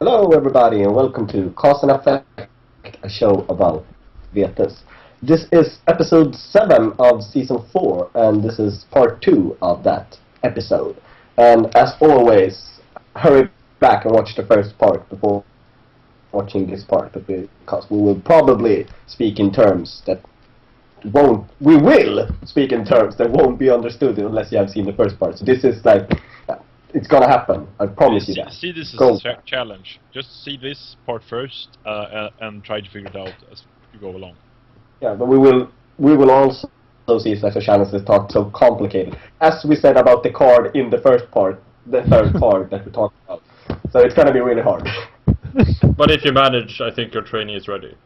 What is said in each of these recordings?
Hello, everybody, and welcome to Cause and Effect, a show about Vetus. This is episode 7 of season 4, and this is part 2 of that episode. And as always, hurry back and watch the first part before watching this part, because we will probably speak in terms that won't be understood unless you have seen the first part. So this is like, it's gonna happen. I promise you that. See this as a challenge. Just see this part first, and try to figure it out as you go along. Yeah, but we will also see it as a challenge. It's not so complicated, as we said about the card in the first part, the third part that we talked about. So it's gonna be really hard. But if you manage, I think your training is ready.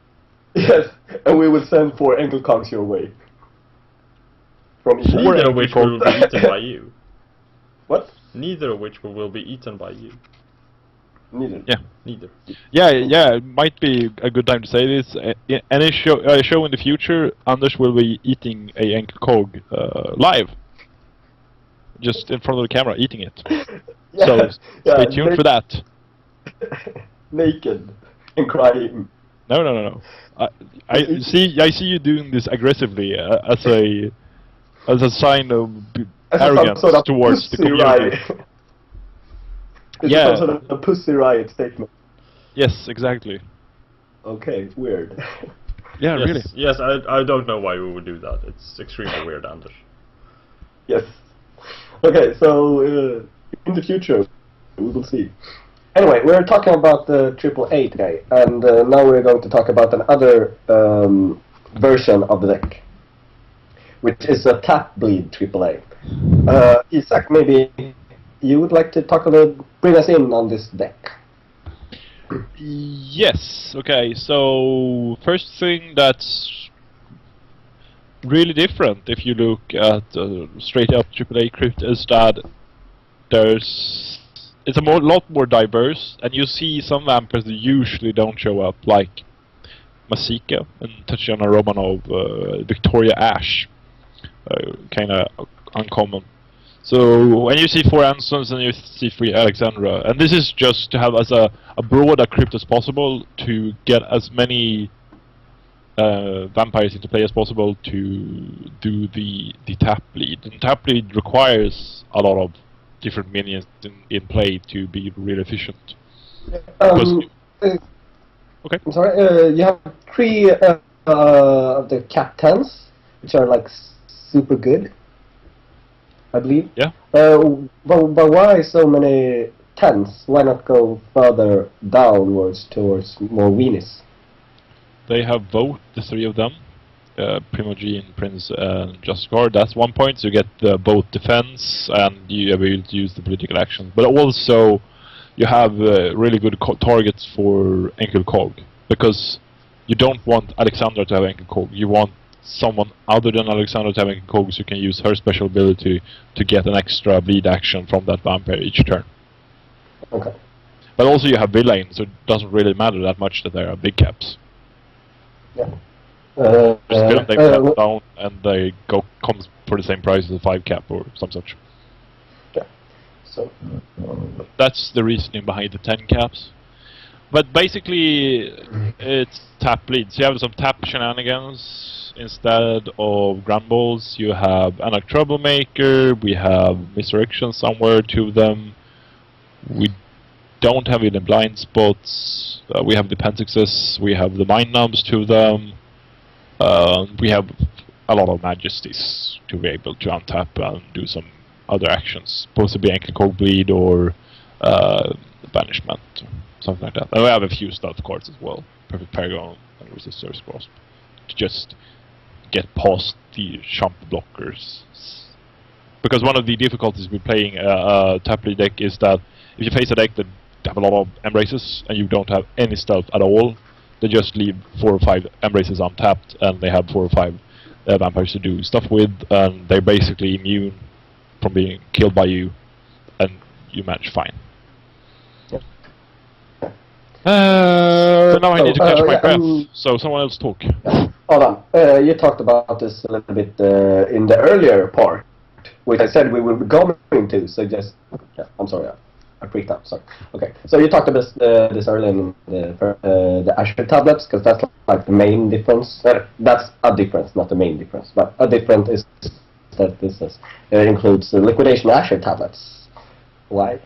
Yes, and we will send 4 ankle conks your way. From Neither of which will be eaten by you. What? Neither of which will be eaten by you. Neither. Yeah, neither. Yeah. It might be a good time to say this. Any show in the future, Anders will be eating a ankle cog live, just in front of the camera, eating it. Yeah, so stay tuned for that. Naked and crying. No. I see you doing this aggressively as a sign of arrogance sort of towards the community. Some sort of a pussy riot statement. Yes, exactly. Okay, weird. Yeah, yes, really. Yes, I don't know why we would do that. It's extremely weird, Anders. Yes. Okay, so in the future, we will see. Anyway, we're talking about the AAA today, and now we're going to talk about another version of the deck, which is a tap bleed AAA. Isak, maybe you would like to bring us in on this deck. Yes. Okay. So first thing that's really different if you look at straight up AAA crypt is that it's a lot more diverse, and you see some vampires that usually don't show up, like Masika and Tatiana Romanov, Victoria Ash, kind of uncommon. So when you see 4 Ansons and you see 3 Alexandra, and this is just to have as a broad a crypt as possible to get as many vampires into play as possible to do the tap bleed. And tap bleed requires a lot of different minions in play to be really efficient. Okay. I'm sorry. You have 3 of the captains, which are like super good, I believe. Yeah. But why so many 10s? Why not go further downwards towards more weenies? They have vote, the 3 of them. Primogene, Prince, and Just Guard. That's 1 point, so you get both defense and you are able to use the political action. But also, you have really good targets for ankle cog, because you don't want Alexandra to have ankle cog. You want someone other than Alexandra to have ankle cog, so you can use her special ability to get an extra bleed action from that vampire each turn. Okay. But also you have villain, so it doesn't really matter that much that there are big caps. Yeah. Still, they cap down and they comes for the same price as a 5 cap or some such. Yeah. So that's the reasoning behind the 10 caps. But basically, it's tap bleeds. You have some tap shenanigans instead of grand balls. You have Anak Troublemaker. We have Misdirection somewhere, 2 of them. We don't have any blind spots. We have the Pentixes. We have the Mind Numbs, 2 of them. We have a lot of Majesties to be able to untap and do some other actions. Possibly Ankle Cog Bleed or Banishment, something like that. And we have a few stealth cards as well. Perfect Paragon and Resistor's Grasp. To just get past the chump blockers. Because one of the difficulties with playing a tap bleed deck is that if you face a deck that have a lot of Embraces and you don't have any stealth at all, they just leave 4 or 5 Embraces untapped, and they have 4 or 5 vampires to do stuff with, and they're basically immune from being killed by you, and you manage fine. Yep. So now I need to catch my breath, so someone else talk. Hold on. You talked about this a little bit in the earlier part, which I said we were going to, so just... Yeah, I'm sorry. A pre-tab, sorry. Okay, so you talked about this earlier in the Azure tablets, because that's like the main difference. That's a difference, not the main difference, but a difference is that includes the liquidation Azure tablets. Why?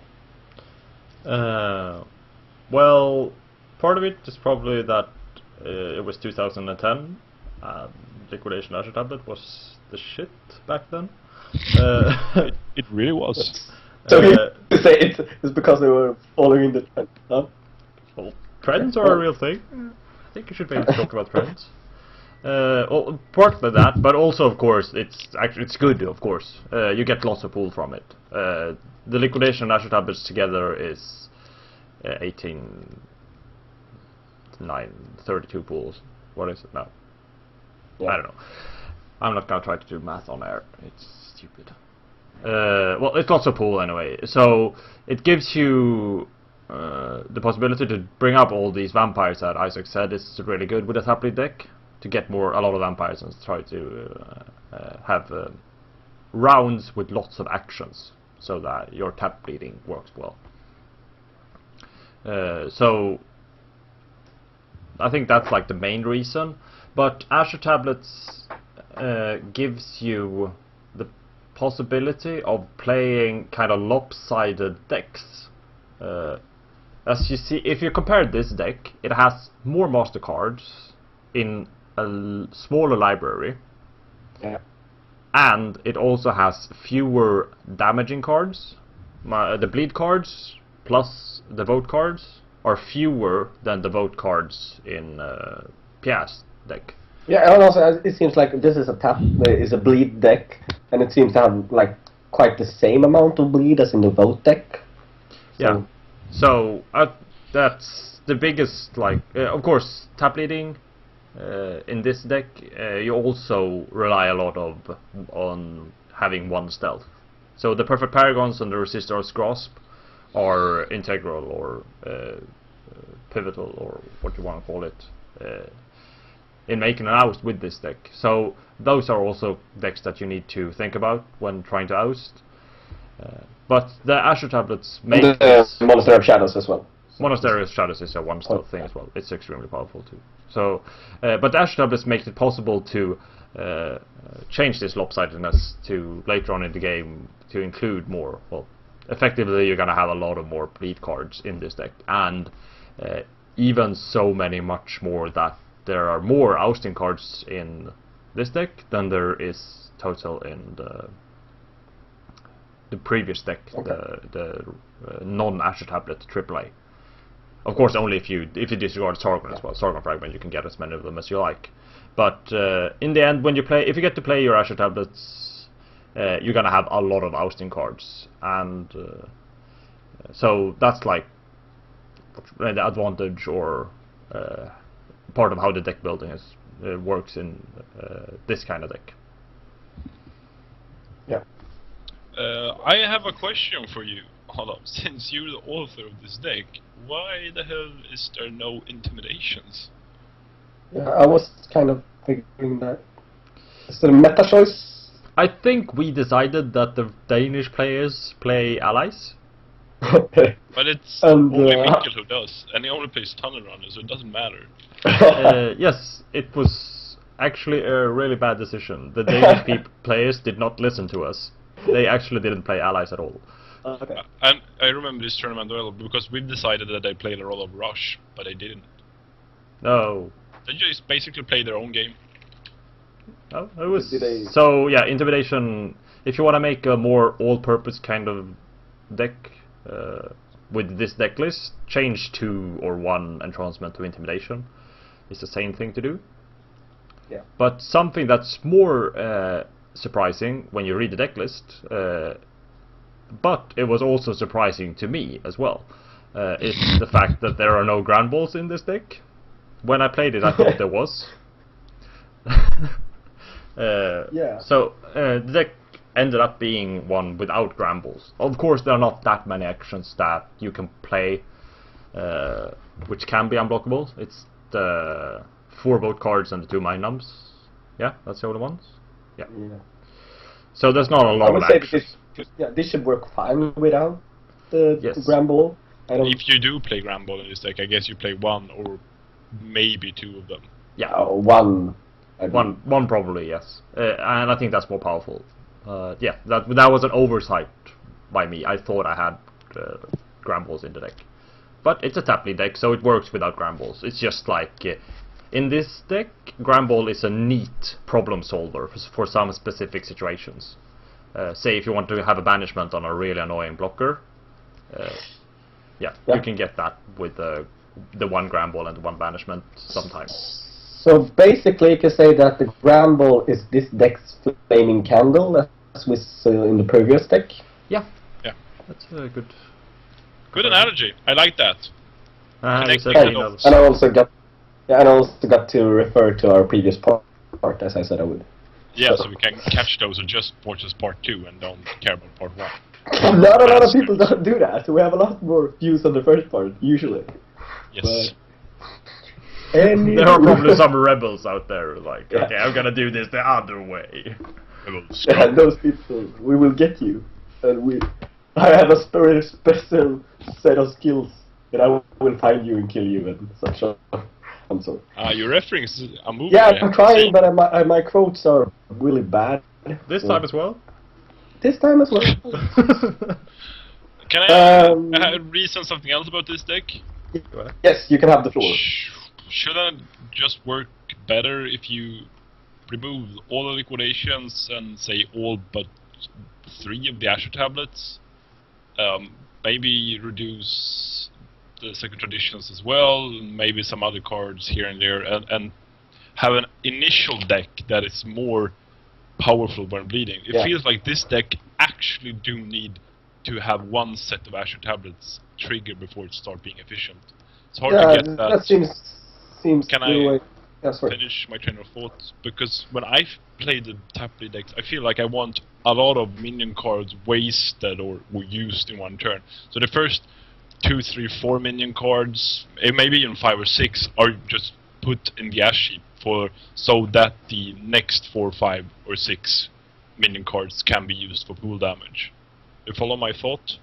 Well, part of it is probably that it was 2010. Liquidation Azure tablet was the shit back then. It really was. So you say it's because they were following the trend, huh? Well, trends are a real thing. I think you should be able to talk about trends. Well, partly that, but also, of course, it's good. Of course, you get lots of pull from it. The liquidation and Azure tablets together is 32 pools. What is it now? Yeah. I don't know. I'm not gonna try to do math on air. It's stupid. Well, it's lots of pool anyway. So it gives you the possibility to bring up all these vampires that Isaac said is really good with a tap lead deck to get a lot of vampires and try to have rounds with lots of actions so that your tap bleeding works well. So I think that's like the main reason. But Azure tablets gives you the possibility of playing kind of lopsided decks. As you see, if you compare this deck, it has more master cards in a smaller library. Yeah. And it also has fewer damaging cards. The bleed cards plus the vote cards are fewer than the vote cards in Pierre's deck. Yeah, and also it seems like this is a bleed deck, and it seems to have like quite the same amount of bleed as in the vote deck. So. Yeah. So that's the biggest, of course, tap bleeding. In this deck, you also rely a lot on having one stealth. So the Perfect Paragons and the Resistor's Grasp are integral or pivotal, or what you want to call it, in making an oust with this deck. So those are also decks that you need to think about when trying to oust. But the Azure tablets make this... Monastery of Shadows as well. Monastery of Shadows is a one stealth thing as well. It's extremely powerful too. So, but the Azure tablets makes it possible to change this lopsidedness to later on in the game to include more. Well, effectively you're gonna have a lot of more bleed cards in this deck, and even so many much more that there are more ousting cards in this deck than there is total in the previous deck, okay. the non-Azure tablet AAA. Of course, only if you disregard Sargon as well. Sargon Fragment, you can get as many of them as you like. But in the end, if you get to play your Azure tablets, you're gonna have a lot of ousting cards, and so that's like the advantage or part of how the deck building works in this kind of deck. Yeah. I have a question for you, Olof. Since you're the author of this deck, why the hell is there no intimidations? Yeah, I was kind of figuring that. Is there a meta choice? I think we decided that the Danish players play allies. But it's only Mikkel who does, and he only plays Tunnel Runner, so it doesn't matter. Yes, it was actually a really bad decision. The Danish players did not listen to us. They actually didn't play allies at all. Okay. And I remember this tournament well because we decided that they played a role of Rush, but they didn't. No. They just basically played their own game. No, it was so yeah. Intimidation. If you want to make a more all-purpose kind of deck with this deck list, change 2 or 1 entrancement to intimidation. It's the same thing to do. Yeah. But something that's more surprising when you read the deck list, but it was also surprising to me as well, is the fact that there are no ground balls in this deck. When I played it, I thought there was. Yeah. So the deck ended up being one without Grambles. Of course, there are not that many actions that you can play which can be unblockable. It's the 4 vote cards and the 2 mind numbs. Yeah, that's the only ones. Yeah. Yeah. So there's not a lot of actions. This should work fine without. Yes. Gramble. I don't. If you do play Gramble in this deck, I guess you play one or maybe two of them. Yeah, One. I believe. one probably, yes. And I think that's more powerful. Yeah, that was an oversight by me. I thought I had Grambles in the deck. But it's a Tapley deck, so it works without Grambles. It's just like, in this deck, Gramble is a neat problem solver for some specific situations. Say if you want to have a banishment on a really annoying blocker, yeah, you can get that with the one Gramble and the one banishment sometimes. So basically, you can say that the Gramble is this deck's flaming candle, as we saw in the previous deck. Yeah. Yeah. That's a good... Good analogy. I like that. Connecting Exactly. the dots. And I also got to refer to our previous part, as I said I would. Yeah, so we can catch those and just watch this part 2 and don't care about part 1. Not a lot of people don't do that. We have a lot more views on the first part, usually. Yes. There are probably some rebels out there who like, Yeah. okay, I'm gonna do this the other way. Yeah, those people, we will get you. And I have a very special set of skills, and I will find you and kill you and such. I'm sorry. You're referring a movie. Yeah, I'm trying, but my quotes are really bad. This time as well? This time as well. Can I reason something else about this deck? Yes, you can have the floor. Shouldn't it just work better if you remove all the liquidations and say all but 3 of the Azure tablets? Maybe reduce the second traditions as well, maybe some other cards here and there, and have an initial deck that is more powerful when bleeding. It feels like this deck actually do need to have one set of Azure tablets trigger before it starts being efficient. It's hard to get that. That seems. Can I sorry. finish my train of thought? Because when I played the Tapley decks, I feel like I want a lot of minion cards wasted or used in one turn. So the first 2, 3, 4 minion cards, maybe even 5 or 6, are just put in the ash heap so that the next 4, 5, or 6 minion cards can be used for pool damage. You follow my thought?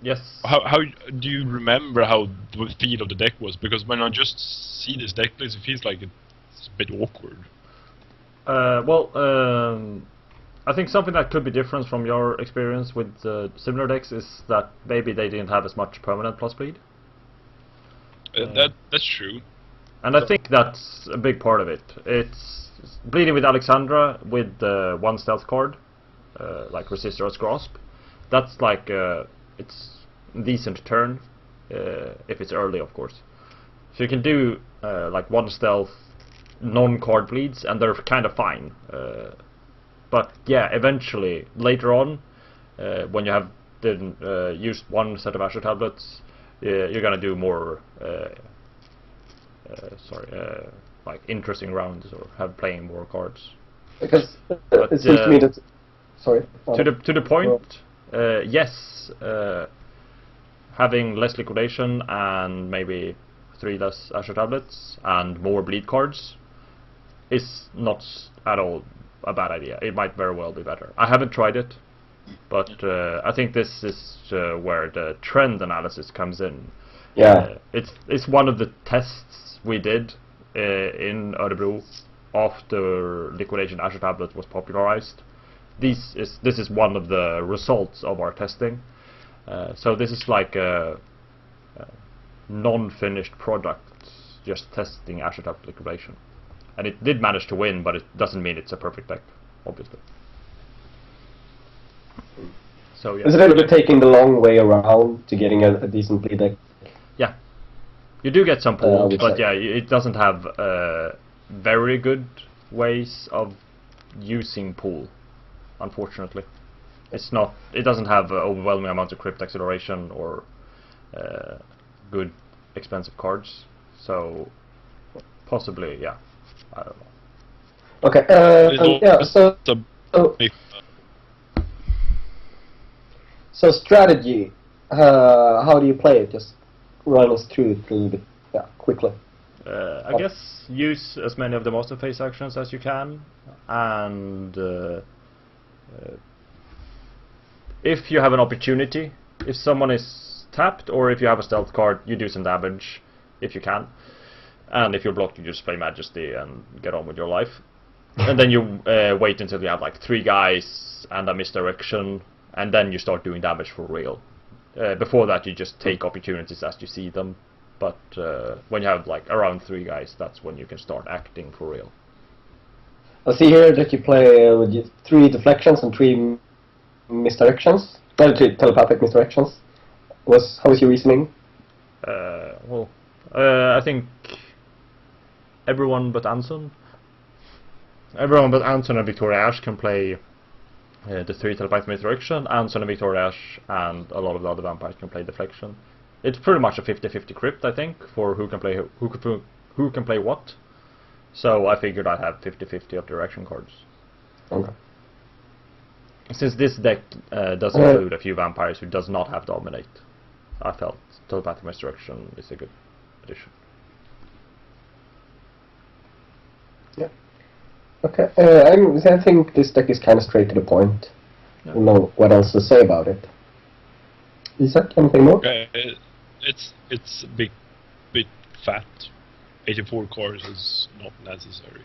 Yes. How do you remember how the feel of the deck was? Because when I just see this deck list, it feels like it's a bit awkward. I think something that could be different from your experience with similar decks is that maybe they didn't have as much permanent plus bleed. That's true. And I think that's a big part of it. It's bleeding with Alexandra with one stealth card, like Resistor's Grasp. That's like it's a decent turn if it's early, of course. So you can do like one stealth, non-card bleeds, and they're kind of fine. But yeah, eventually later on, when you have used one set of Azure tablets, you're gonna do more. Like interesting rounds or have playing more cards. Because it seems to me that. Sorry. To the point, yes, having less liquidation and maybe 3 less Azure tablets and more bleed cards is not at all a bad idea. It might very well be better. I haven't tried it, but I think this is where the trend analysis comes in. Yeah. It's one of the tests we did in Örebro after liquidation Azure tablet was popularized. This is one of the results of our testing. So this is like a non-finished product, just testing Azure tablet liquidation, and it did manage to win, but it doesn't mean it's a perfect deck, obviously. So yeah. Is it a little bit taking the long way around to getting a decent bleed deck? Yeah, you do get some pool, but say. yeah, it doesn't have very good ways of using pool. Unfortunately, it's not. It doesn't have overwhelming amounts of crypt acceleration or good expensive cards. So possibly, yeah, I don't know. Okay. Yeah. So strategy. How do you play it? Just run us through it a little bit, quickly. I guess use as many of the monster phase actions as you can, and if you have an opportunity if someone is tapped, or if you have a stealth card, you do some damage if you can. And if you're blocked, you just play Majesty and get on with your life. And then you wait until you have like 3 guys and a misdirection, and then you start doing damage for real. Before that, you just take opportunities as you see them. But when you have like around 3 guys, that's when you can start acting for real. I see here that you play with 3 deflections and 3 misdirections. 3 telepathic misdirections. How was your reasoning? I think everyone but Anson and Victoria Ash can play the 3 telepathic misdirection. Anson and Victoria Ash and a lot of the other vampires can play deflection. It's pretty much a 50-50 crypt, I think, for who can play what. So I figured I'd have 50-50 of direction cards. Okay. Since this deck does include a few vampires who does not have Dominate, I felt Telepathic Misdirection is a good addition. Yeah. Okay. I think this deck is kind of straight to the point. Yeah. I don't know what else to say about it. Isaac, anything more? It's a bit fat. 84 cards is not necessary.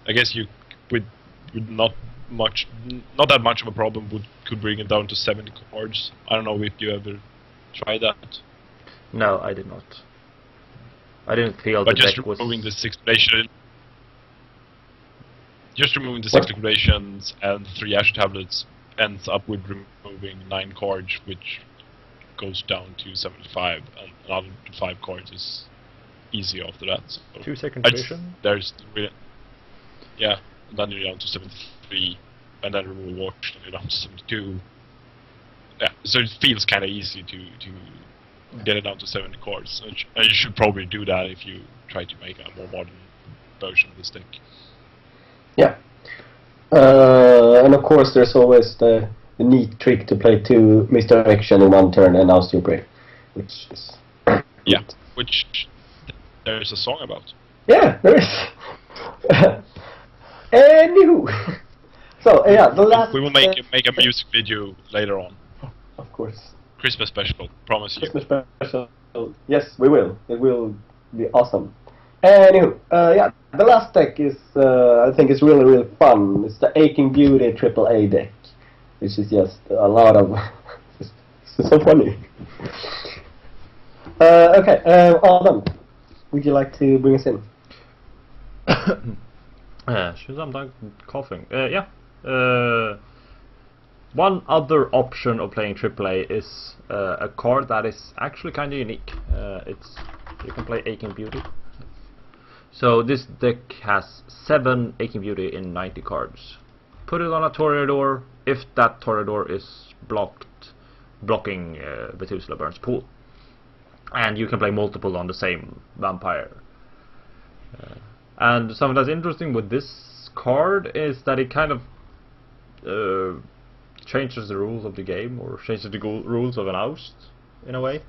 I guess you with not that much of a problem could bring it down to 70 cards. I don't know if you ever tried that. No, I did not. I didn't feel but the just deck was... removing the 6 liquidation, just removing the 6 liquidations and 3 ash tablets ends up with removing 9 cards, which goes down to 75, and another 5 cards is easy after that. So 2 second vision. There's really, yeah, and then you're down to 73, and then remove watch, and you're down to 72. Yeah, so it feels kind of easy to get it down to 70 cards. And you should probably do that if you try to make a more modern version of this deck. Yeah. And of course, there's always the neat trick to play 2 misdirection in 1 turn and oust your prey, which is which there's a song about. Yeah, there is. Anywho, so the last. We will make a music video later on. Of course. Christmas special, promise you. Christmas special. Yes, we will. It will be awesome. Anywho, the last deck is I think is really fun. It's the Aching Beauty AAA deck, which is just a lot of. It's so funny. Okay, Adam, would you like to bring us in? Should I'm done coughing. One other option of playing AAA is a card that is actually kind of unique. You can play Aching Beauty. So this deck has 7 Aching Beauty in 90 cards. Put it on a Toreador if that Toreador is blocking Vetusla Burns Pool. And you can play multiple on the same vampire. And something that's interesting with this card is that it kind of changes the rules of the game, or changes the rules of an oust, in a way.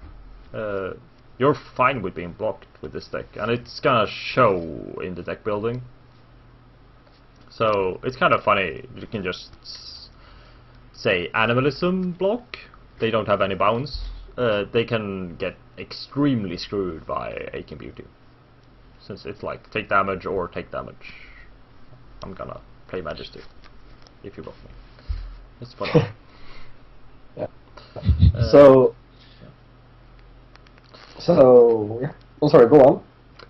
You're fine with being blocked with this deck, and it's gonna show in the deck building. So it's kind of funny. You can just say Animalism block. They don't have any bounds. They can get extremely screwed by Aching Beauty, since it's like take damage or take damage. I'm gonna play Majesty if you block me. It's funny. Yeah. So yeah. I'm sorry. Go on.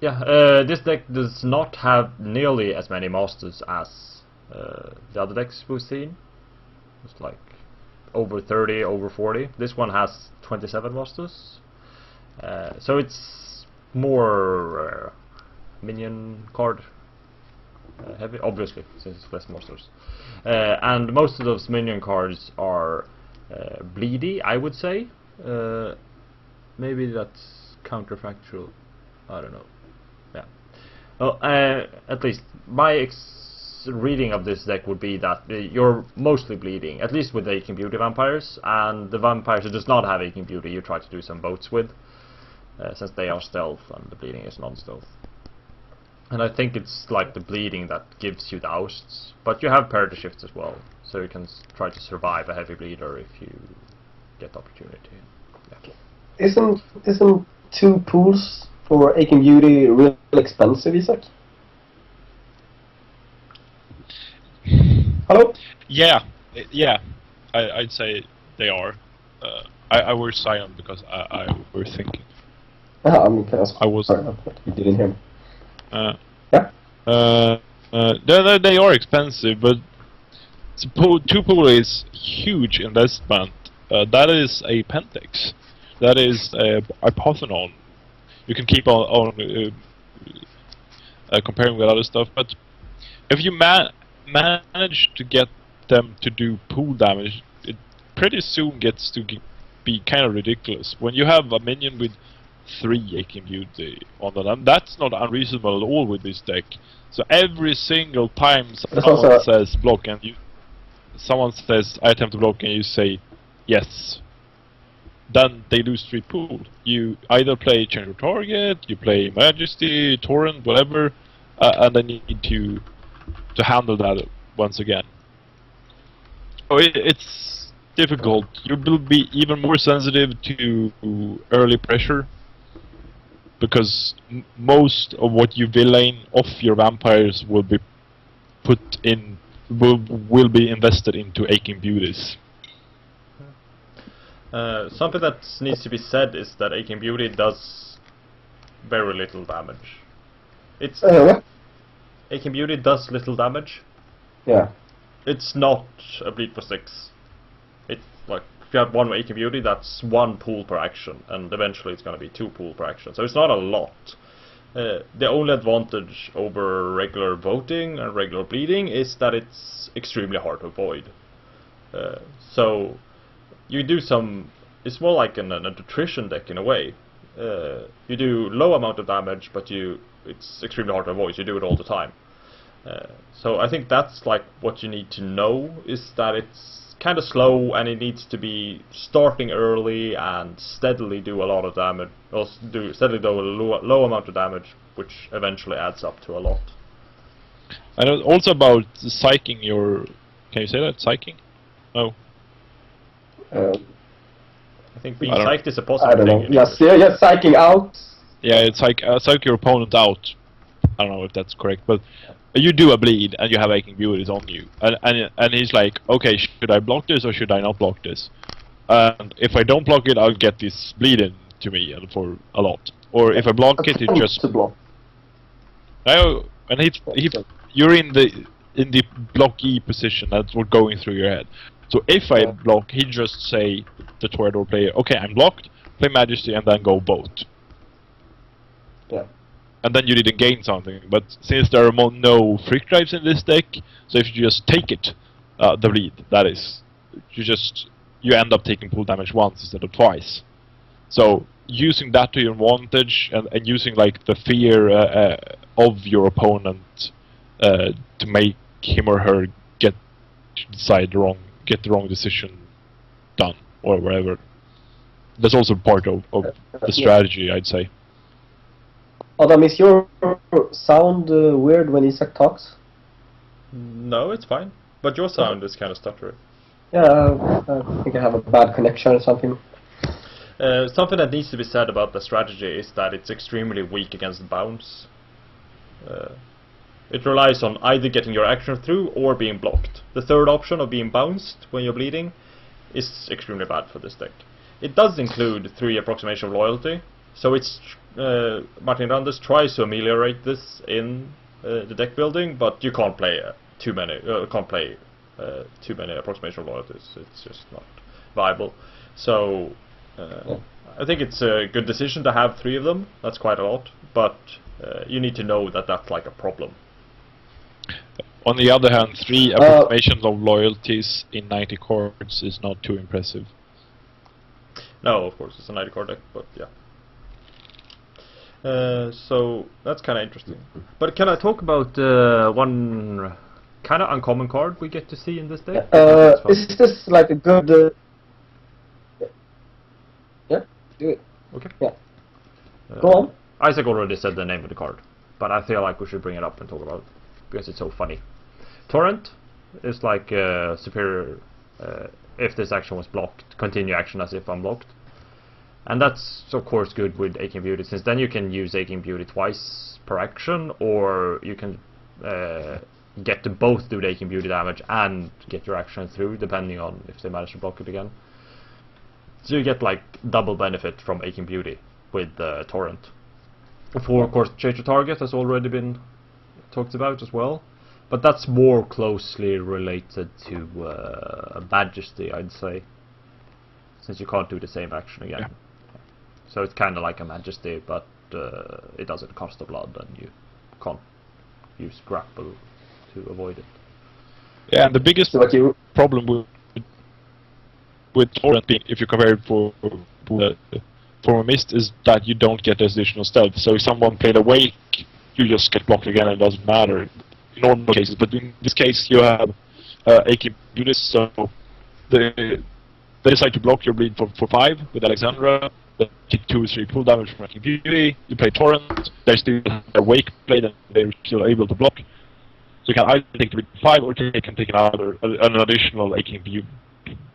Yeah. This deck does not have nearly as many masters as the other decks we've seen. It's like over 30, over 40. This one has 27 masters. So it's more minion card heavy, obviously, since it's less monsters. And most of those minion cards are bleedy, I would say. Maybe that's counterfactual. I don't know. Yeah. Well, at least my reading of this deck would be that you're mostly bleeding, at least with the Aching Beauty vampires, and the vampires who does not have Aching Beauty you try to do some boats with, since they are stealth and the bleeding is non-stealth. And I think it's like the bleeding that gives you the ousts, but you have parity shifts as well, so you can try to survive a heavy bleeder if you get opportunity. Yeah. Isn't 2 pools for Aching Beauty real expensive, Isaac? Hello? Yeah, yeah. I'd say they are. I was silent because I were thinking. I mean, I was. sorry, you didn't hear me. Uh, Yeah? they are expensive, but 2 pool is huge investment. That is a Pentax. That is a Parthenon. You can keep on comparing with other stuff, but if you manage to get them to do pool damage, it pretty soon gets to be kind of ridiculous. When you have a minion with 3 Aching Beauty on them, and that's not unreasonable at all with this deck. So every single time There's someone also- says block and someone says I attempt to block and you say yes, then they lose 3 pool. You either play Change of Target, you play Majesty, Torrent, whatever, and then you need to handle that once again. Oh, it's difficult. You will be even more sensitive to early pressure, because most of what you villain off your vampires will be will be invested into Aching Beauties. Something that needs to be said is that Aching Beauty does very little damage. What? Aching Beauty does little damage. Yeah. It's not a bleed for 6. It's like, if you have 1 Aching Beauty, that's 1 pool per action, and eventually it's going to be 2 pool per action. So it's not a lot. The only advantage over regular voting and regular bleeding is that it's extremely hard to avoid. So you do some. It's more like a nutrition deck in a way. You do low amount of damage, but it's extremely hard to avoid. You do it all the time. So I think that's like what you need to know, is that it's kind of slow and it needs to be starting early and steadily do a lot of damage, or steadily do a low amount of damage, which eventually adds up to a lot. And also about psyching your. Can you say that? Psyching? No. I think being I don't- psyched is a I positive don't know. thing. Yes, yeah, psyching out. Yeah, it's like psych your opponent out. I don't know if that's correct, but you do a bleed and you have Aching Beauties on you, and he's like, okay, should I block this or should I not block this? And if I don't block it, I'll get this bleed into me and for a lot. Or if I block it, it just to block. no, and you're in the blocky position. That's what going through your head. So if I block, he just say the Toreador player, okay, I'm blocked, play Majesty, and then go boat. Yeah. And then you didn't gain something. But since there are no freak drives in this deck, so if you just take it, the bleed, that is, you end up taking pool damage once instead of twice. So using that to your advantage and using like the fear of your opponent to make him or her get the wrong decision done or whatever. That's also part of the strategy, I'd say. Adam, is your sound weird when Isaac talks? No, it's fine. But your sound is kind of stuttery. Yeah, I think I have a bad connection or something. Something that needs to be said about the strategy is that it's extremely weak against bounce. It relies on either getting your action through or being blocked. The third option of being bounced when you're bleeding is extremely bad for this deck. It does include 3 approximation of loyalty, so it's Martin Randers tries to ameliorate this in the deck building, but you can't play too many approximation of loyalties. It's just not viable. So I think it's a good decision to have 3 of them. That's quite a lot, but you need to know that that's like a problem. On the other hand, 3 approximations of loyalties in 90 cards is not too impressive. No, of course, it's a 90 card deck, but yeah. So that's kind of interesting. But can I talk about one kind of uncommon card we get to see in this deck? Is this like a good... Yeah, do it. Okay. Yeah. Go on. Isaac already said the name of the card, but I feel like we should bring it up and talk about it, because it's so funny. Torrent is like a superior if this action was blocked, continue action as if unblocked. And that's of course good with Aching Beauty, since then you can use Aching Beauty twice per action, or you can get to both do the Aching Beauty damage and get your action through, depending on if they manage to block it again. So you get like double benefit from Aching Beauty with Torrent. For of course, Change to Target has already been talked about as well, but that's more closely related to Majesty, I'd say, since you can't do the same action again. Yeah. So it's kind of like a Majesty, but it doesn't cost the blood, and you can't use Grapple to avoid it. Yeah, and the biggest So what you problem with Torrent being, if you compare it for a Mist, is that you don't get additional stealth. So if someone played Awake, you just get blocked again, and it doesn't matter in normal cases. But in this case, you have Aching Beauty, so they decide to block your bleed for 5 with Alexandra. They take 2 or 3 pull damage from Aching Beauty. You play Torrent. They still have Awake played, and they're still able to block. So you can either take the bleed for 5, or you can take an additional Aching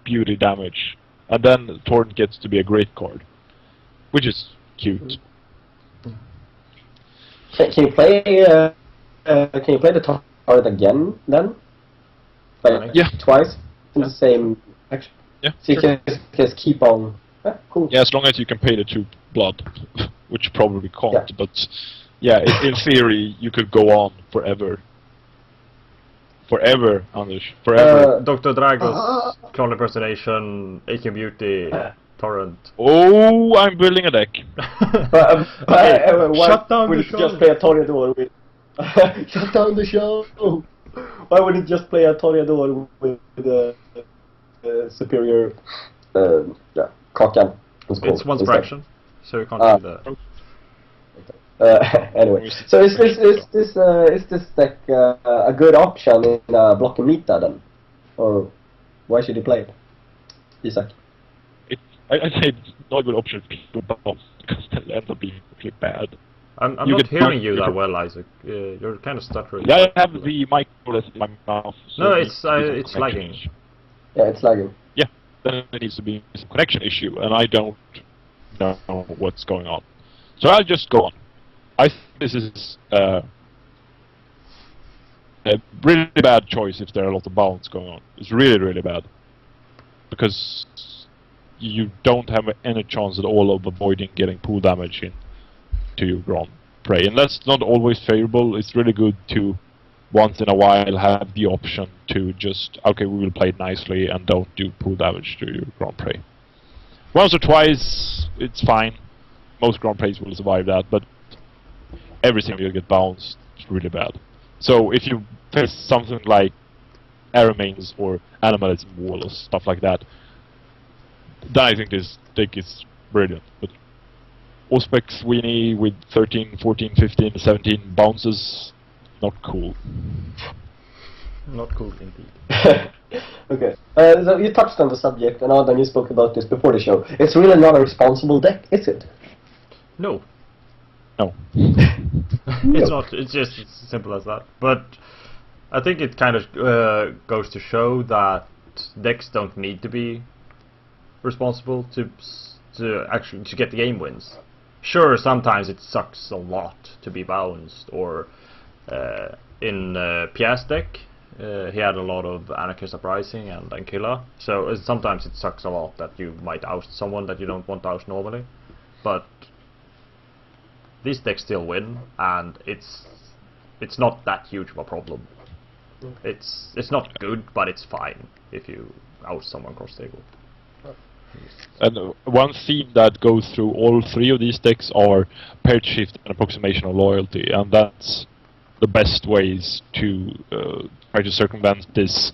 Beauty damage, and then Torrent gets to be a great card, which is cute. can you play the Torrent again then? Like Yeah. twice in the same action? Yeah, So you sure. can just keep on. Cool. Yeah, as long as you can pay the 2 blood, which you probably can't. Yeah. But yeah, in theory, you could go on forever. Forever, Anders. Forever. Dr. Dragos, Clone Impersonation, Aching Beauty, Torrent. Oh, I'm building a deck. Why shut down would the it show. just play a Toreador with... Shut down the show! Why would it just play a Toreador with the superior... Kakan? It's once per action, so you can't do that. Anyway, so is this deck a good option in blocking meta then? Or why should you play it? Isaac? I'd say it's not a good option if people bounce, because they'll end up being really bad. I'm You not get hearing both- you that well, Isaac. You're kind of stuttering. Yeah, I have the mic in my mouth. So No, it it's needs to be some it's connection lagging. issue. Yeah, it's lagging. Yeah, then there needs to be some connection issue, and I don't know what's going on. So I'll just go on. I think this is a really bad choice if there are a lot of bounce going on. It's really, really bad. Because you don't have any chance at all of avoiding getting pool damage in to your Grand Prey. And that's not always favorable. It's really good to, once in a while, have the option to just, okay, we will play it nicely and don't do pool damage to your Grand Prey. Once or twice, it's fine. Most Grand Preys will survive that, but every time you get bounced, it's really bad. So if you face something like Aramanes or Animalism Wall or stuff like that, then I think this deck is brilliant. But Ospec Sweeney with 13, 14, 15, 17 bounces, not cool. Not cool indeed. Okay. So you touched on the subject, and Adam, you spoke about this before the show. It's really not a responsible deck, is it? No. No. It's not. It's just as simple as that. But I think it kind of goes to show that decks don't need to be responsible to actually to get the game wins. Sure, sometimes it sucks a lot to be bounced, or in Pia's deck, he had a lot of Anarchist Uprising and Ankilla, so sometimes it sucks a lot that you might oust someone that you don't want to oust normally, but these decks still win, and it's not that huge of a problem. It's not good, but it's fine if you oust someone cross table. And one theme that goes through all 3 of these decks are paired shift and approximation of loyalty, and that's the best ways to try to circumvent this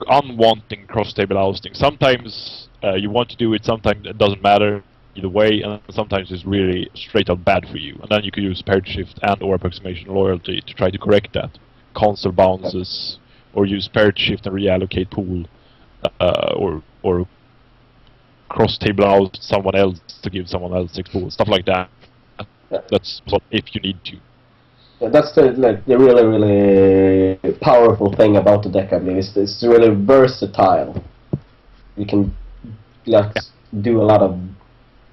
unwanting cross-table ousting. Sometimes you want to do it, sometimes it doesn't matter either way, and sometimes it's really straight up bad for you. And then you can use paired shift and or approximation of loyalty to try to correct that. Cancel bounces, or use paired shift and reallocate pool, or cross-table out someone else to give someone else 6 pool, stuff like that. Yeah. That's what, if you need to. Yeah, that's the really powerful thing about the deck, I believe. It's really versatile. you can like do a lot of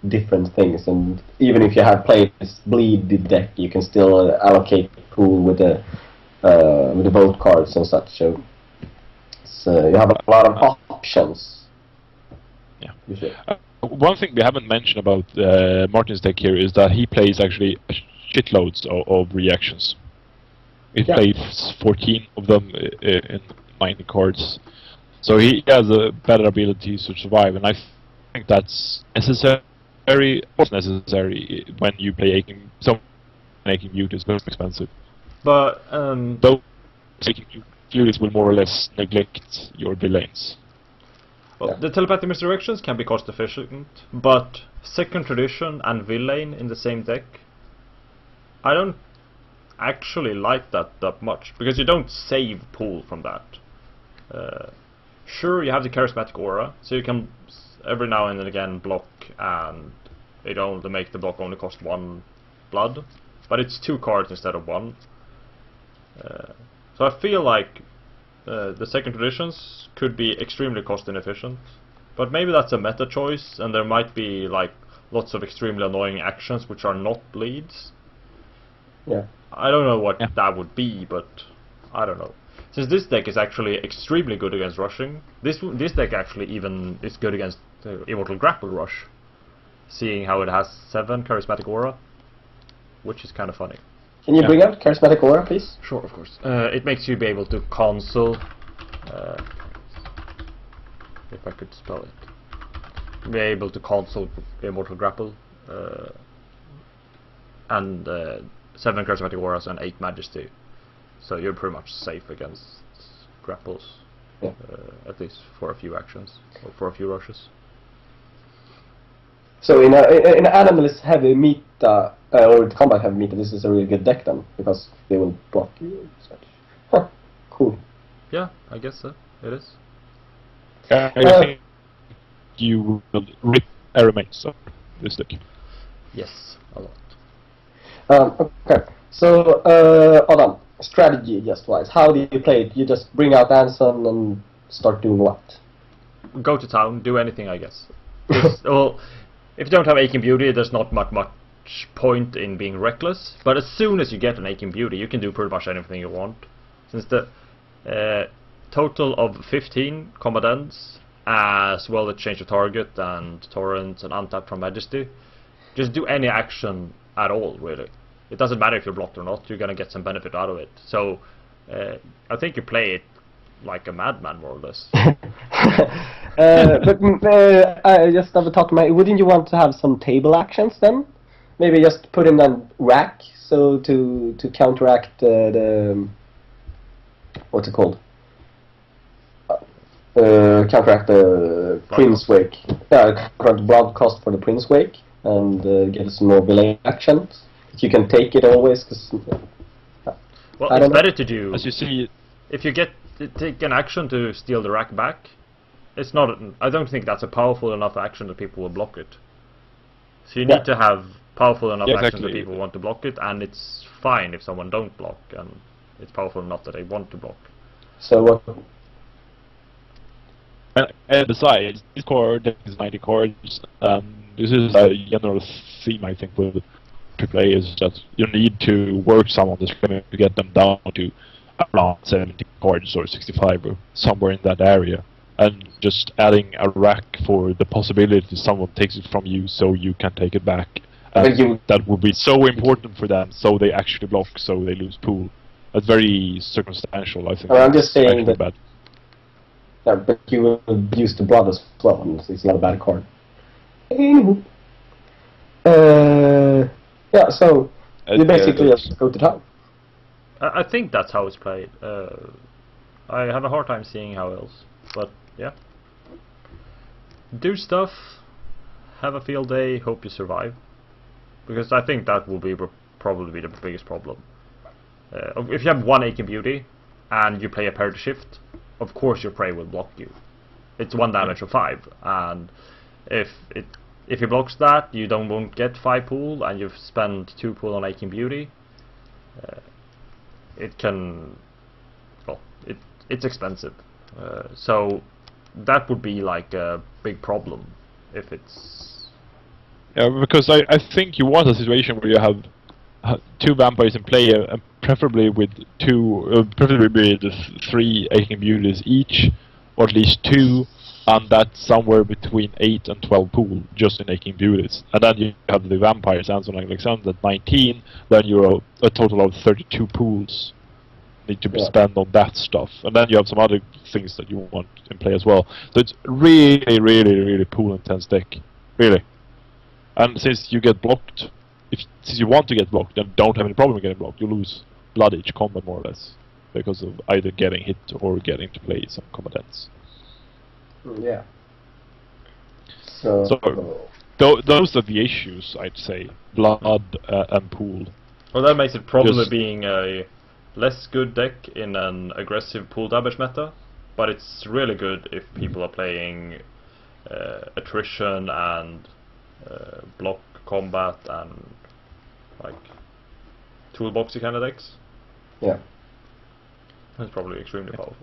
different things, and even if you have played this bleed the deck, you can still allocate pool with the vote cards and such. So you have a lot of options. Yeah. Usually. One thing we haven't mentioned about Martin's deck here is that he plays actually shitloads of reactions. He plays 14 of them in 90 cards. So he has a better ability to survive, and I think that's necessary. Was necessary when you play Aching Beauty is very expensive. But Those Aching Beauties will more or less neglect your villains. well, the telepathic misdirections can be cost efficient, but second tradition and villain in the same deck, I don't actually like that much, because you don't save pool from that. Sure, you have the charismatic aura, so you can every now and again block, and it only make the block only cost 1 blood, but it's 2 cards instead of 1. So I feel like the second traditions could be extremely cost inefficient, but maybe that's a meta choice, and there might be like lots of extremely annoying actions which are not bleeds. Yeah. I don't know what that would be, but I don't know. Since this deck is actually extremely good against rushing, this deck actually even is good against Immortal Grapple Rush, seeing how it has 7 charismatic aura, which is kind of funny. Can you bring out charismatic aura, please? Sure, of course. It makes you be able to cancel. If I could spell it, be able to cancel Immortal Grapple, and 7 charismatic auras and 8 majesty. So you're pretty much safe against grapples, at least for a few actions or for a few rushes. So in an animalist heavy meta or combat heavy meta, this is a really good deck then, because they will block you and such. Huh. Cool. Yeah, I guess so. It is. I think you will rip Aramates of this deck. Yes, a lot. Okay. So Adam, strategy just wise, how do you play it? You just bring out Anson and start doing what? Go to town, do anything, I guess. Well, if you don't have Aching Beauty, there's not much point in being reckless. But as soon as you get an Aching Beauty, you can do pretty much anything you want. Since the total of 15 combatants, as well as change of target and torrent and untap from Majesty, just do any action at all, really. It doesn't matter if you're blocked or not, you're gonna get some benefit out of it. So I think you play it like a madman, more or less. But I just have a thought in my. Wouldn't you want to have some table actions then? Maybe just put in a rack, so to counteract the what's it called? Counteract the Prince Wake. Yeah, counteract blood cost for the Prince Wake, and get some more delay actions. You can take it always, cause, well, it's better to do. As you see, if you take an action to steal the rack back, it's not. I don't think that's a powerful enough action that people will block it. So you need to have powerful enough actions that people want to block it, and it's fine if someone don't block, and it's powerful enough that they want to block. So what? And besides, this card is 90 cards. This is a general theme, I think, with to play is that you need to work some on the screen to get them down to around 70 cards or 65 or somewhere in that area, and just adding a rack for the possibility someone takes it from you so you can take it back. And that would be so important for them, so they actually block, so they lose pool. That's very circumstantial, I think. I'm just saying that. Bad. Yeah, but you will use the blood as well, and it's not a bad card. Anywho. Yeah, so you basically just go to town. I think that's how it's played. I have a hard time seeing how else, but yeah. Do stuff, have a field day, hope you survive. Because I think that will be probably the biggest problem. If you have one Aching Beauty and you play a parity shift, of course your prey will block you. It's 1 damage of 5, and if he blocks that, you won't get 5 pool, and you've spent 2 pool on Aching Beauty. It can, well, it's expensive. So that would be like a big problem if it's. Yeah, because I think you want a situation where you have two vampires in play, and preferably with three aching beauties each, or at least two, and that's somewhere between 8 and 12 pool just in aching beauties. And then you have the vampires, Anson and Alexander, at 19. Then you're a total of 32 pools need to be spent on that stuff, and then you have some other things that you want in play as well. So it's really, really, really pool intense deck, really. And since you get blocked, since you want to get blocked and don't have any problem getting blocked, you lose blood each combat more or less because of either getting hit or getting to play some combatants. Yeah. So those are the issues, I'd say. Blood and pool. Well, that makes it probably being a less good deck in an aggressive pool damage meta, but it's really good if people are playing attrition and block combat and like toolboxy kind of decks. Yeah. That's probably extremely powerful.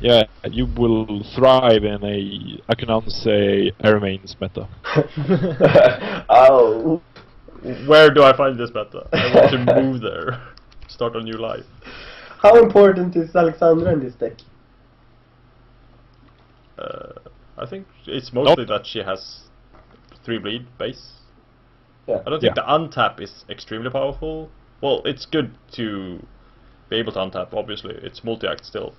Yeah, you will thrive in a, I can only say, Airmains meta. Oh. Where do I find this meta? I want to move there. Start a new life. How important is Alexandra in this deck? I think it's mostly that she has 3 bleed base. Yeah. I don't think the untap is extremely powerful. Well, it's good to be able to untap, obviously. It's multi-act still.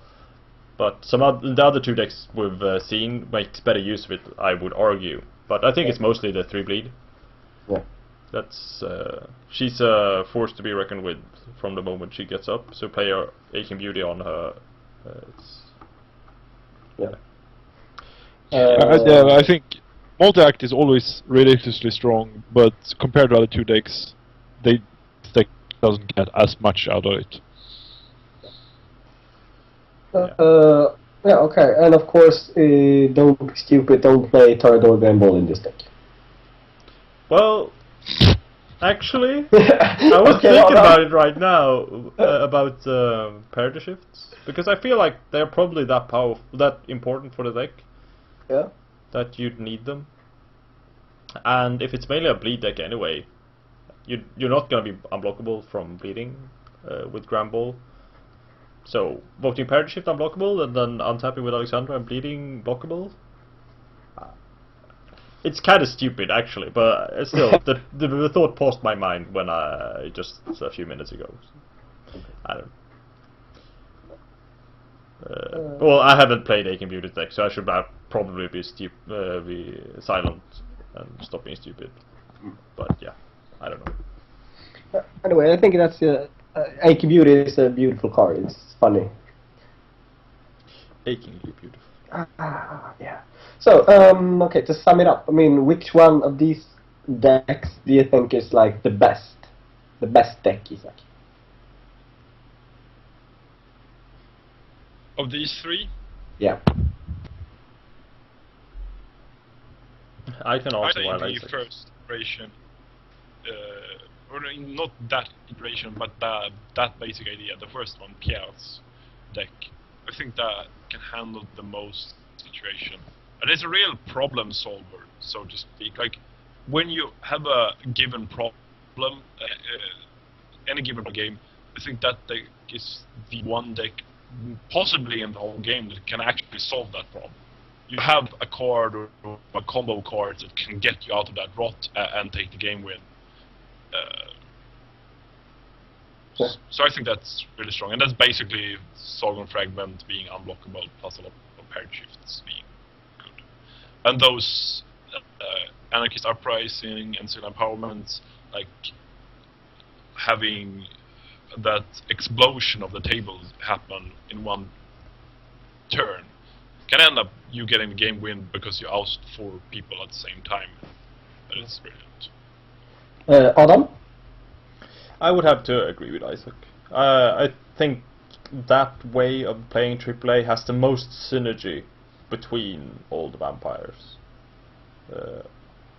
But the other 2 decks we've seen makes better use of it, I would argue. But I think it's mostly the 3 bleed. Yeah. That's she's a force to be reckoned with from the moment she gets up. So play her Aching Beauty on her. I think multi-act is always ridiculously strong, but compared to other 2 decks, this deck doesn't get as much out of it. Yeah, okay, and of course, don't be stupid, don't play Torador Grand Ball in this deck. Well, actually, I was thinking about it right now, about parity shifts, because I feel like they're probably that powerful, that important for the deck. Yeah. That you'd need them. And if it's mainly a bleed deck anyway, you're not going to be unblockable from bleeding with Grand Ball. So, voting parity shift unblockable, and then untapping with Alexandra and bleeding blockable. It's kind of stupid, actually, but still, the thought passed my mind when just a few minutes ago. I don't. Well, I haven't played Aching Beauty deck, so I should probably be silent and stop being stupid. But yeah, I don't know. Anyway, I think that's Aching Beauty is a beautiful card. It's funny. Achingly beautiful. Yeah. So, okay, to sum it up, I mean, which one of these decks do you think is like the best? The best deck, Isaac? Of these 3? Yeah. I can also I think the first iteration, or not that iteration, but that basic idea, the first one, Chaos deck, I think that can handle the most situation. And it's a real problem solver, so to speak. Like, when you have a given problem, any given game, I think that deck is the one deck, possibly in the whole game, that can actually solve that problem. You have a card or a combo of cards that can get you out of that rot and take the game win. So I think that's really strong, and that's basically Sargon Fragment being unblockable plus a lot of parity shifts being good. And those Anarchist Uprising and Civil Empowerment, like having that explosion of the table happen in one turn, can end up you getting the game win because you oust 4 people at the same time. That is brilliant. Adam? I would have to agree with Isaac. I think that way of playing AAA has the most synergy between all the vampires.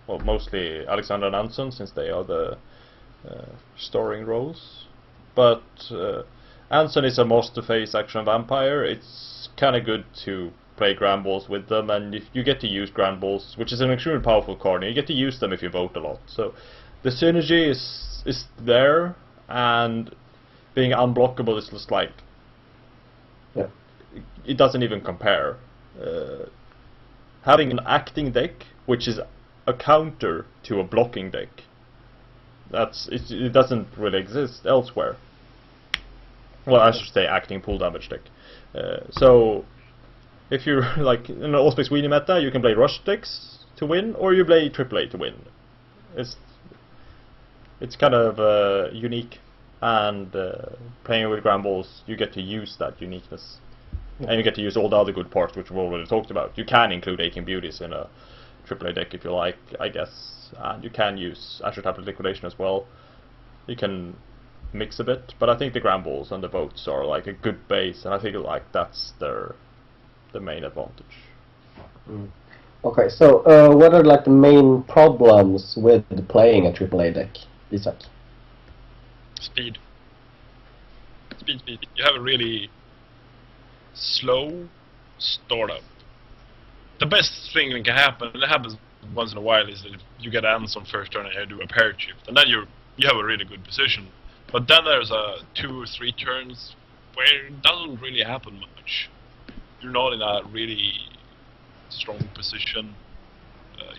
Well, mostly Alexander and Anson, since they are the storing roles. But Anson is a master phase action vampire. It's kind of good to play Grand Balls with them, and if you get to use Grand Balls, which is an extremely powerful card, and you get to use them if you vote a lot. So the synergy is there, and being unblockable is just like, Yeah. it doesn't even compare. Having an acting deck, which is a counter to a blocking deck, it doesn't really exist elsewhere. Well, I should say acting pull damage deck. So if you're like in an all-space weenie meta, you can play rush decks to win, or you play AAA to win. It's kind of unique, and playing with Grand Balls, you get to use that uniqueness. And you get to use all the other good parts, which we've already talked about. You can include 18 Beauties in a AAA deck if you like, I guess. And you can use Azure Tablet Liquidation as well. You can mix a bit, but I think the Grand Balls and the votes are like a good base, and I think like that's the main advantage. Okay, so what are like the main problems with playing a AAA deck, Isak? Speed. You have a really slow startup. The best thing that can happen, and it happens once in a while, is that if you get ants on first turn and you do a parrot shift, and then you have a really good position. But then there's 2 or 3 turns where it doesn't really happen much. You're not in a really strong position.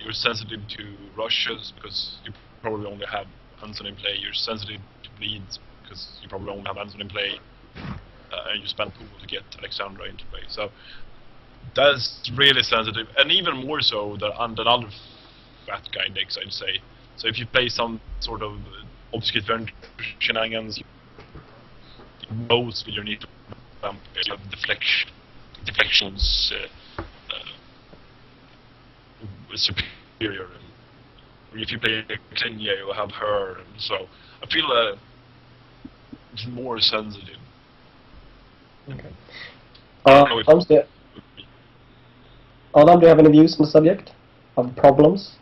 You're sensitive to rushes because you probably only have Hanson in play. You're sensitive to bleeds because you probably only have Hanson in play. And you spend pool to get Alexandra into play. So that's really sensitive, and even more so than other fat guy decks, I'd say. So if you play some sort of obfuscate shenanigans, most will you need to you have deflections superior. And if you play Klinya, you have her, and so I feel it's more sensitive. Okay. know if- Adam, do you have any views on the subject of problems,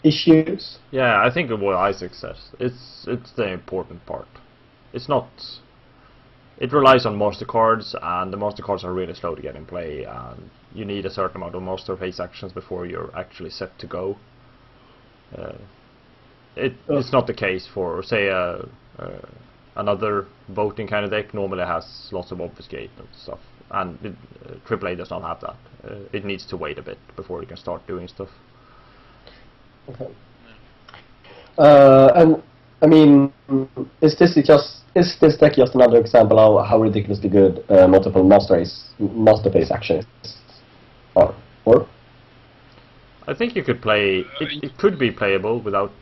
issues? Yeah, I think what Isaac says, it's the important part. It's not. It relies on monster cards, and the monster cards are really slow to get in play, and you need a certain amount of monster phase actions before you're actually set to go. It's not the case for, say, another voting kind of deck. Normally has lots of obfuscate and stuff, and AAA does not have that. It needs to wait a bit before you can start doing stuff. Okay. And I mean, is this deck just another example of how ridiculously good multiple master phase actions are? Or? I think you could play. It could be playable without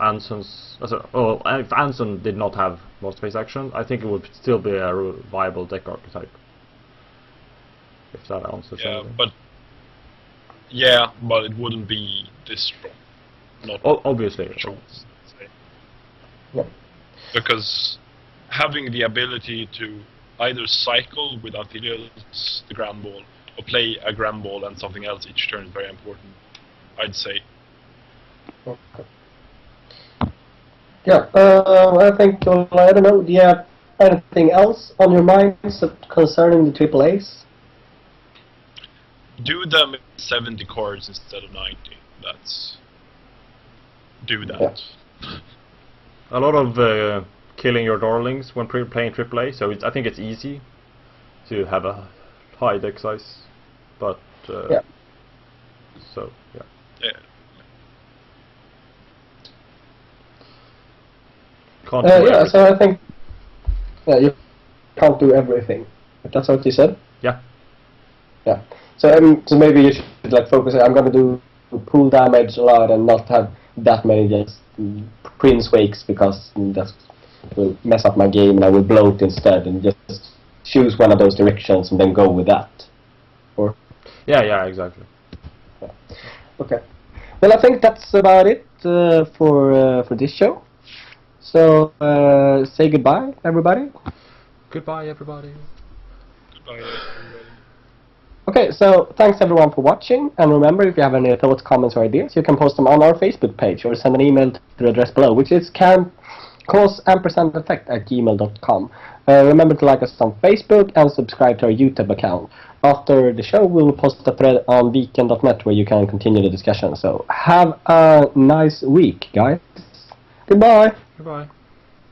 Anson's. Well, if Anson did not have master phase action, I think it would still be a viable deck archetype. If that answers anything. But it wouldn't be this strong. Not obviously. Strong, Yeah. Because having the ability to either cycle with Anthelios, the Grand Ball, or play a Grand Ball and something else each turn is very important, I'd say. Okay. Yeah, I think, I don't know, do you have anything else on your mind concerning the AAAs? Do them 70 cards instead of 90. Do that. Yeah. A lot of killing your darlings when playing AAA, so I think it's easy to have a high deck size, but yeah. So yeah. Yeah. Can't do everything. So I think you can't do everything. That's what you said? Yeah. Yeah. So so maybe you should like focus. I'm gonna do pool damage a lot and not have that many just Prince Wakes because that will mess up my game and I will bloat instead and just choose one of those directions and then go with that. Or Yeah, exactly. yeah. Okay. Well, I think that's about it for this show. So say goodbye, everybody. Goodbye, everybody. Goodbye, everybody. Okay, so thanks everyone for watching, and remember, if you have any thoughts, comments, or ideas, you can post them on our Facebook page or send an email to the address below, which is causeampersandeffect at gmail.com. Remember to like us on Facebook and subscribe to our YouTube account. After the show, we will post a thread on beacon.net where you can continue the discussion. So have a nice week, guys. Goodbye. Goodbye.